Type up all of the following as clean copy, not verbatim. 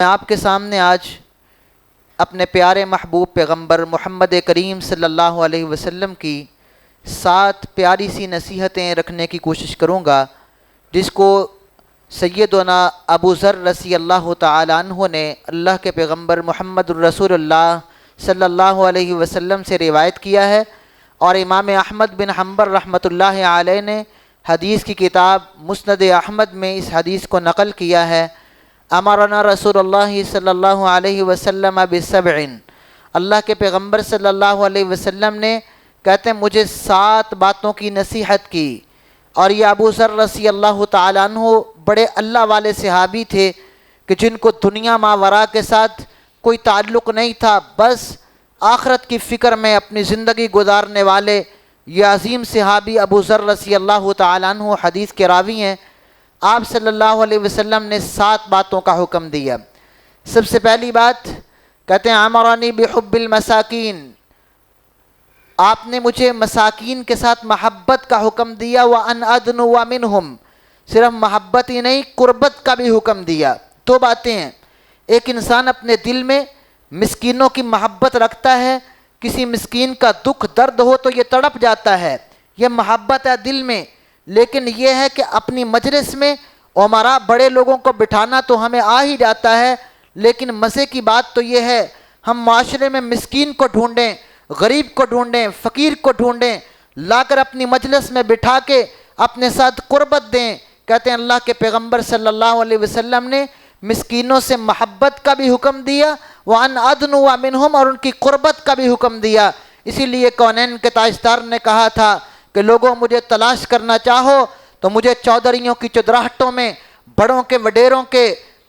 میں آپ کے سامنے آج اپنے پیارے محبوب پیغمبر محمد کریم صلی اللہ علیہ وسلم کی 7 پیاری سی نصیحتیں رکھنے کی کوشش کروں گا، جس کو سیدنا ابو ذر رضی اللہ تعالی عنہ نے اللہ کے پیغمبر محمد الرسول اللہ صلی اللہ علیہ وسلم سے روایت کیا ہے، اور امام احمد بن حنبل رحمۃ اللہ علیہ نے حدیث کی کتاب مسند احمد میں اس حدیث کو نقل کیا ہے۔ امرنا رسول اللہ صلی اللہ علیہ وسلم بسبع، اللہ کے پیغمبر صلی اللہ علیہ وسلم نے کہتے ہیں مجھے 7 باتوں کی نصیحت کی، اور یہ ابو ذر رضی اللہ تعالیٰ عنہ بڑے اللہ والے صحابی تھے کہ جن کو دنیا ماورا کے ساتھ کوئی تعلق نہیں تھا، بس آخرت کی فکر میں اپنی زندگی گزارنے والے یہ عظیم صحابی ابو ذر رضی اللہ تعالیٰ عنہ حدیث کے راوی ہیں۔ آپ صلی اللہ علیہ وسلم نے 7 باتوں کا حکم دیا۔ سب سے پہلی بات کہتے ہیں امرانی بحب المساکین، آپ نے مجھے مساکین کے ساتھ محبت کا حکم دیا، وان ادنو منہم، صرف محبت ہی نہیں قربت کا بھی حکم دیا۔ 2 باتیں ہیں، ایک انسان اپنے دل میں مسکینوں کی محبت رکھتا ہے، کسی مسکین کا دکھ درد ہو تو یہ تڑپ جاتا ہے، یہ محبت ہے دل میں، لیکن یہ ہے کہ اپنی مجلس میں عمرا بڑے لوگوں کو بٹھانا تو ہمیں آ ہی جاتا ہے، لیکن مزے کی بات تو یہ ہے ہم معاشرے میں مسکین کو ڈھونڈیں، غریب کو ڈھونڈیں، فقیر کو ڈھونڈیں، لا کر اپنی مجلس میں بٹھا کے اپنے ساتھ قربت دیں۔ کہتے ہیں اللہ کے پیغمبر صلی اللہ علیہ وسلم نے مسکینوں سے محبت کا بھی حکم دیا، وَأَنْ أَدْنُوَ مِنْهُمْ، اور ان کی قربت کا بھی حکم دیا۔ اسی لیے کونین کے تاجدار نے کہا تھا کہ لوگوں مجھے تلاش کرنا چاہو تو مجھے چودھریوں کی چودراہٹوں میں، بڑوں کے وڈیروں کے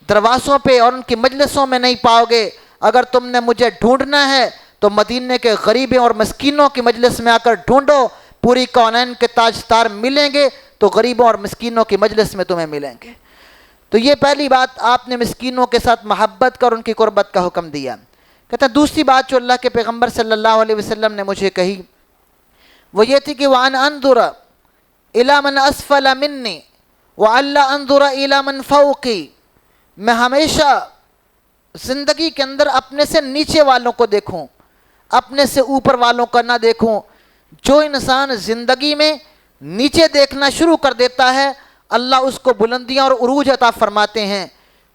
دروازوں پہ اور ان کی مجلسوں میں نہیں پاؤ گے، اگر تم نے مجھے ڈھونڈنا ہے تو مدینے کے غریبوں اور مسکینوں کی مجلس میں آ کر ڈھونڈو، پوری کونین کے تاجدار ملیں گے تو غریبوں اور مسکینوں کی مجلس میں تمہیں ملیں گے۔ تو یہ پہلی بات، آپ نے مسکینوں کے ساتھ محبت کا اور ان کی قربت کا حکم دیا۔ کہتے ہیں دوسری بات جو اللہ کے پیغمبر صلی اللہ علیہ وسلم نے مجھے کہی وہ یہ تھی کہ وَأَنْ أَنظُرَ إِلَى مَنْ أَسْفَلَ مِنِّي وَأَلَّا أَنظُرَ إِلَى مَنْ فَوْقِي، میں ہمیشہ زندگی کے اندر اپنے سے نیچے والوں کو دیکھوں، اپنے سے اوپر والوں کا نہ دیکھوں۔ جو انسان زندگی میں نیچے دیکھنا شروع کر دیتا ہے اللہ اس کو بلندیاں اور عروج عطا فرماتے ہیں،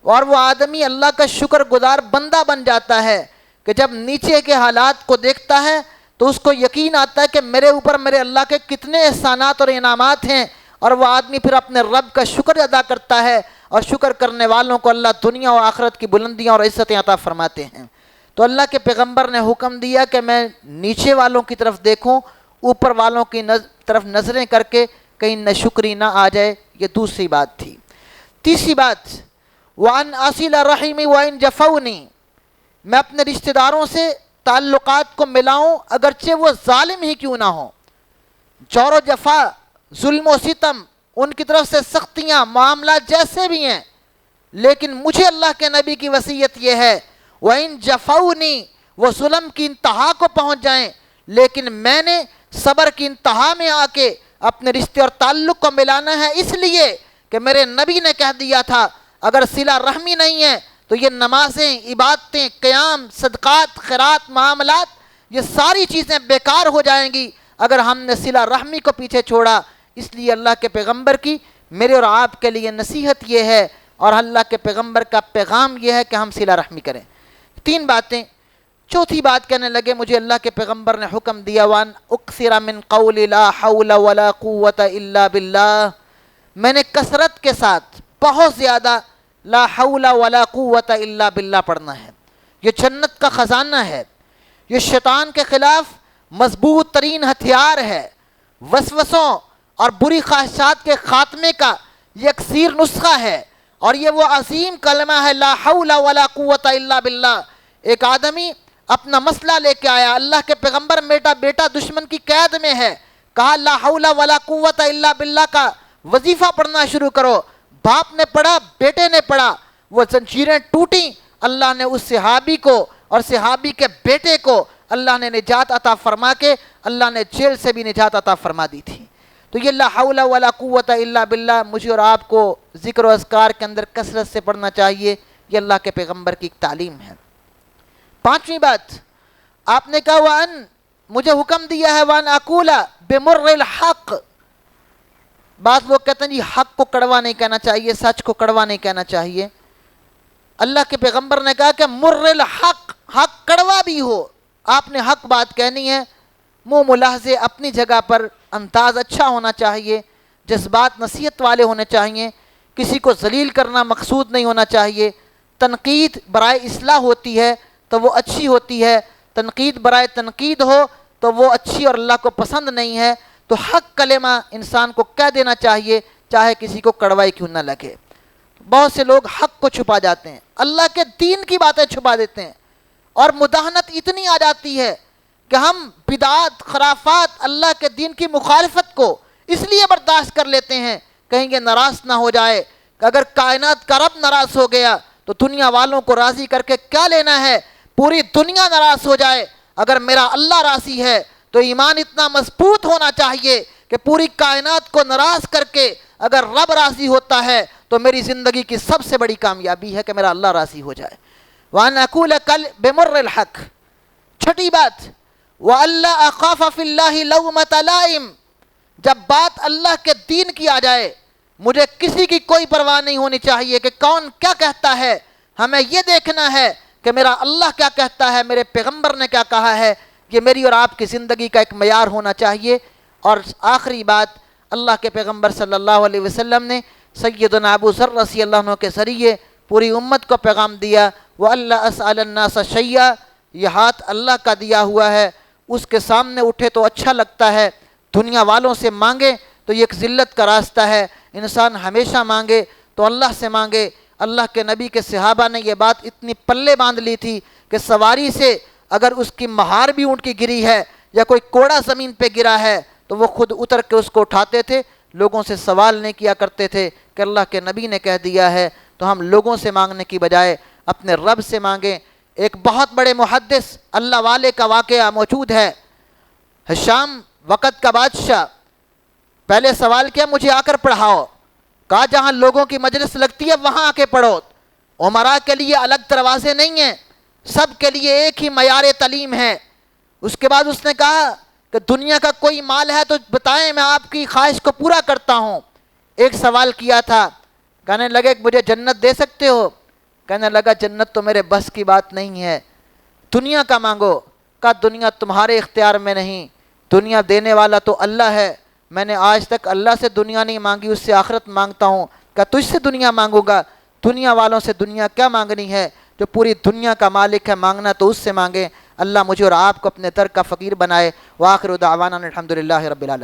اور وہ آدمی اللہ کا شکر گزار بندہ بن جاتا ہے کہ جب نیچے کے حالات کو دیکھتا ہے تو اس کو یقین آتا ہے کہ میرے اوپر میرے اللہ کے کتنے احسانات اور انعامات ہیں، اور وہ آدمی پھر اپنے رب کا شکر ادا کرتا ہے، اور شکر کرنے والوں کو اللہ دنیا و آخرت کی بلندیاں اور عزتیں عطا فرماتے ہیں۔ تو اللہ کے پیغمبر نے حکم دیا کہ میں نیچے والوں کی طرف دیکھوں، اوپر والوں کی طرف نظریں کر کے کہیں ناشکری نہ آ جائے، یہ دوسری بات تھی۔ تیسری بات وَأَنْ أَصِلَ رَحِمِي وَإِنْ جَفَوْنِي، میں اپنے رشتہ داروں سے تعلقات کو ملاؤں اگرچہ وہ ظالم ہی کیوں نہ ہوں، جور و جفا، ظلم و ستم، ان کی طرف سے سختیاں، معاملات جیسے بھی ہیں، لیکن مجھے اللہ کے نبی کی وصیت یہ ہے وَإِنْ جَفَوْنِي، وہ ظلم کی انتہا کو پہنچ جائیں لیکن میں نے صبر کی انتہا میں آ کے اپنے رشتے اور تعلق کو ملانا ہے، اس لیے کہ میرے نبی نے کہہ دیا تھا اگر صلہ رحمی نہیں ہے تو یہ نمازیں، عبادتیں، قیام، صدقات، خیرات، معاملات، یہ ساری چیزیں بیکار ہو جائیں گی اگر ہم نے صلہ رحمی کو پیچھے چھوڑا۔ اس لیے اللہ کے پیغمبر کی میرے اور آپ کے لیے نصیحت یہ ہے، اور اللہ کے پیغمبر کا پیغام یہ ہے کہ ہم صلہ رحمی کریں۔ 3 باتیں۔ چوتھی بات کہنے لگے مجھے اللہ کے پیغمبر نے حکم دیا وَأَنْ أُكْثِرَ مِنْ قَوْلِ لَا حَوْلَ وَلَا قُوَّةَ إِلَّا بِاللَّهِ، میں نے کثرت کے ساتھ بہت زیادہ لا حول ولا قوت الا باللہ پڑھنا ہے۔ یہ جنت کا خزانہ ہے، یہ شیطان کے خلاف مضبوط ترین ہتھیار ہے، وسوسوں اور بری خواہشات کے خاتمے کا یہ اکسیر نسخہ ہے، اور یہ وہ عظیم کلمہ ہے لا حول ولا قوت الا باللہ۔ ایک آدمی اپنا مسئلہ لے کے آیا، اللہ کے پیغمبر میرا بیٹا دشمن کی قید میں ہے، کہا لا حول ولا قوت الا باللہ کا وظیفہ پڑھنا شروع کرو۔ باپ نے پڑھا، بیٹے نے پڑھا، وہ زنجیریں ٹوٹیں، اللہ نے اس صحابی کو اور صحابی کے بیٹے کو اللہ نے نجات عطا فرما کے اللہ نے جیل سے بھی نجات عطا فرما دی تھی۔ تو یہ لا حول ولا قوت الا باللہ مجھے اور آپ کو ذکر و اذکار کے اندر کثرت سے پڑھنا چاہیے۔ یہ اللہ کے پیغمبر کی ایک تعلیم ہے۔ پانچویں بات آپ نے کہا وَأَن، مجھے حکم دیا ہے وَأَن أَقُولَ بِمُرِّ الْحَقِّ۔ بعض لوگ کہتے ہیں جی حق کو کڑوا نہیں کہنا چاہیے، سچ کو کڑوا نہیں کہنا چاہیے۔ اللہ کے پیغمبر نے کہا کہ مر الحق، حق کڑوا بھی ہو آپ نے حق بات کہنی ہے، منہ ملاحظے اپنی جگہ پر، انداز اچھا ہونا چاہیے، جذبات نصیحت والے ہونے چاہیے، کسی کو ذلیل کرنا مقصود نہیں ہونا چاہیے۔ تنقید برائے اصلاح ہوتی ہے تو وہ اچھی ہوتی ہے، تنقید برائے تنقید ہو تو وہ اچھی اور اللہ کو پسند نہیں ہے۔ تو حق کلمہ انسان کو کہہ دینا چاہیے، چاہے کسی کو کڑوائی کیوں نہ لگے۔ بہت سے لوگ حق کو چھپا جاتے ہیں، اللہ کے دین کی باتیں چھپا دیتے ہیں، اور مداہنت اتنی آ جاتی ہے کہ ہم بدعات، خرافات، اللہ کے دین کی مخالفت کو اس لیے برداشت کر لیتے ہیں کہیں یہ ناراض نہ ہو جائے کہ اگر کائنات کا رب ناراض ہو گیا تو دنیا والوں کو راضی کر کے کیا لینا ہے، پوری دنیا ناراض ہو جائے، اگر میرا اللہ راضی ہے تو ایمان اتنا مضبوط ہونا چاہیے کہ پوری کائنات کو ناراض کر کے اگر رب راضی ہوتا ہے تو میری زندگی کی سب سے بڑی کامیابی ہے کہ میرا اللہ راضی ہو جائے۔ وَأَنْ أَقُولَ بِمُرِّ الْحَقِّ۔ چھٹی بات وَأَلَّا أَخَافَ فِي اللَّهِ لَوْمَةَ لَائِمٍ۔ جب بات اللہ کے دین کی آ جائے مجھے کسی کی کوئی پرواہ نہیں ہونی چاہیے کہ کون کیا کہتا ہے، ہمیں یہ دیکھنا ہے کہ میرا اللہ کیا کہتا ہے، میرے پیغمبر نے کیا کہا ہے۔ یہ میری اور آپ کی زندگی کا ایک معیار ہونا چاہیے۔ اور آخری بات، اللہ کے پیغمبر صلی اللہ علیہ وسلم نے سیدنا ابو ذر رضی اللہ عنہ کے ذریعے پوری امت کو پیغام دیا وَأَلَّا أَسْأَلَ النَّاسَ شَيْئًا۔ یہ ہاتھ اللہ کا دیا ہوا ہے، اس کے سامنے اٹھے تو اچھا لگتا ہے، دنیا والوں سے مانگے تو یہ ایک ذلت کا راستہ ہے۔ انسان ہمیشہ مانگے تو اللہ سے مانگے۔ اللہ کے نبی کے صحابہ نے یہ بات اتنی پلے باندھ لی تھی کہ سواری سے اگر اس کی مہار بھی اونٹ کی گری ہے یا کوئی کوڑا زمین پہ گرا ہے تو وہ خود اتر کے اس کو اٹھاتے تھے، لوگوں سے سوال نہیں کیا کرتے تھے کہ اللہ کے نبی نے کہہ دیا ہے تو ہم لوگوں سے مانگنے کی بجائے اپنے رب سے مانگیں۔ ایک بہت بڑے محدث اللہ والے کا واقعہ موجود ہے، ہشام وقت کا بادشاہ۔ پہلے سوال کیا مجھے آ کر پڑھاؤ، کہا جہاں لوگوں کی مجلس لگتی ہے وہاں آ کے پڑھو، عمراء کے لیے الگ دروازے نہیں ہیں، سب کے لیے ایک ہی معیار تعلیم ہے۔ اس کے بعد اس نے کہا کہ دنیا کا کوئی مال ہے تو بتائیں، میں آپ کی خواہش کو پورا کرتا ہوں۔ ایک سوال کیا تھا، کہنے لگے مجھے جنت دے سکتے ہو؟ کہنے لگا جنت تو میرے بس کی بات نہیں ہے، دنیا کا مانگو۔ کہا دنیا تمہارے اختیار میں نہیں، دنیا دینے والا تو اللہ ہے، میں نے آج تک اللہ سے دنیا نہیں مانگی، اس سے آخرت مانگتا ہوں۔ کہا تجھ سے دنیا مانگوں گا؟ دنیا والوں سے دنیا کیا مانگنی ہے، جو پوری دنیا کا مالک ہے، مانگنا تو اس سے مانگیں۔ اللہ مجھے اور آپ کو اپنے در کا فقیر بنائے۔ وآخر دعوانا الحمدللہ رب العالمین۔